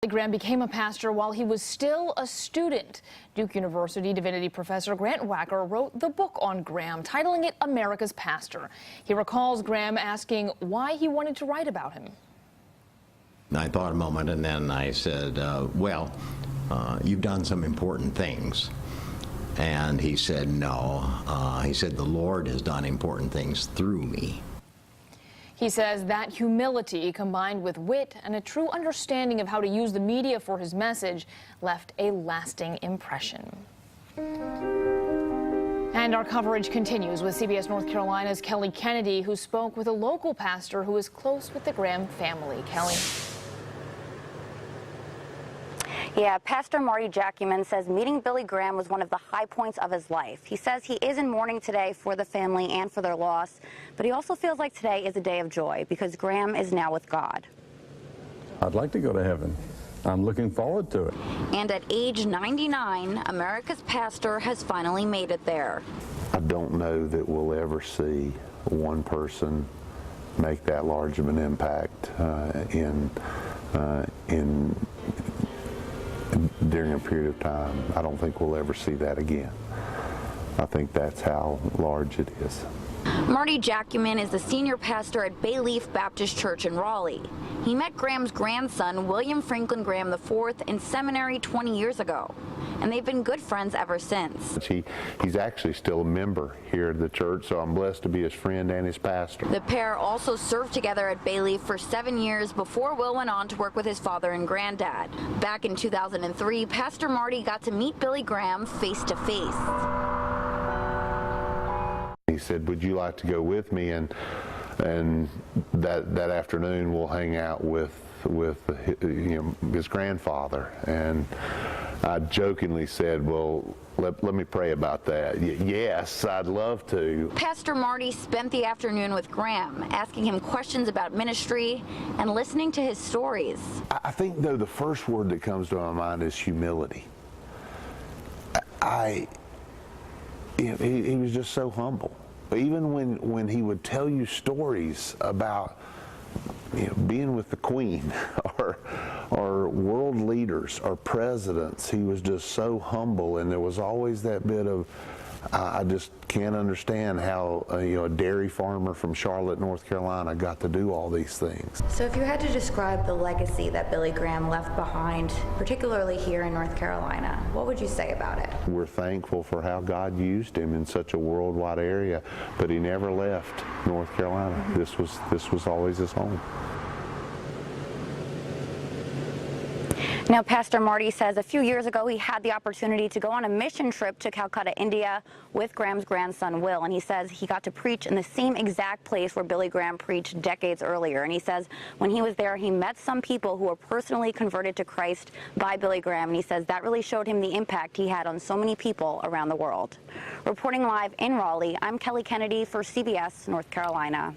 Graham became a pastor while he was still a student. Duke University divinity professor Grant Wacker wrote the book on Graham, titling it America's Pastor. He recalls Graham asking why he wanted to write about him. I thought a moment and then I said, you've done some important things. And he said, no. He said, the Lord has done important things through me. He says that humility, combined with wit and a true understanding of how to use the media for his message, left a lasting impression. And our coverage continues with CBS North Carolina's Kelly Kennedy, who spoke with a local pastor who is close with the Graham family. Kelly. Yeah, Pastor Marty Jackman says meeting Billy Graham was one of the high points of his life. He says he is in mourning today for the family and for their loss, but he also feels like today is a day of joy because Graham is now with God. I'd like to go to heaven. I'm looking forward to it. And at age 99, America's pastor has finally made it there. I don't know that we'll ever see one person make that large of an impact during a period of time. I don't think we'll ever see that again. I think that's how large it is. Marty Jackman is the senior pastor at Bayleaf Baptist Church in Raleigh. He met Graham's grandson, William Franklin Graham IV, in seminary 20 years ago, and they've been good friends ever since. He's actually still a member here at the church, so I'm blessed to be his friend and his pastor. The pair also served together at Bayleaf for 7 years before Will went on to work with his father and granddad. Back in 2003, Pastor Marty got to meet Billy Graham face to face. He said, would you like to go with me? And that afternoon we'll hang out with his grandfather. And I jokingly said, well, let me pray about that. Yes, I'd love to. Pastor Marty spent the afternoon with Graham, asking him questions about ministry and listening to his stories. I think, though, the first word that comes to my mind is humility. He was just so humble. Even when he would tell you stories about being with the Queen or world leaders or presidents, he was just so humble, and there was always that bit of, I just can't understand how a dairy farmer from Charlotte, North Carolina got to do all these things. So if you had to describe the legacy that Billy Graham left behind, particularly here in North Carolina, what would you say about it? We're thankful for how God used him in such a worldwide area, but he never left North Carolina. This was always his home. Now, Pastor Marty says a few years ago he had the opportunity to go on a mission trip to Calcutta, India with Graham's grandson, Will, and he says he got to preach in the same exact place where Billy Graham preached decades earlier. And he says when he was there, he met some people who were personally converted to Christ by Billy Graham, and he says that really showed him the impact he had on so many people around the world. Reporting live in Raleigh, I'm Kelly Kennedy for CBS North Carolina.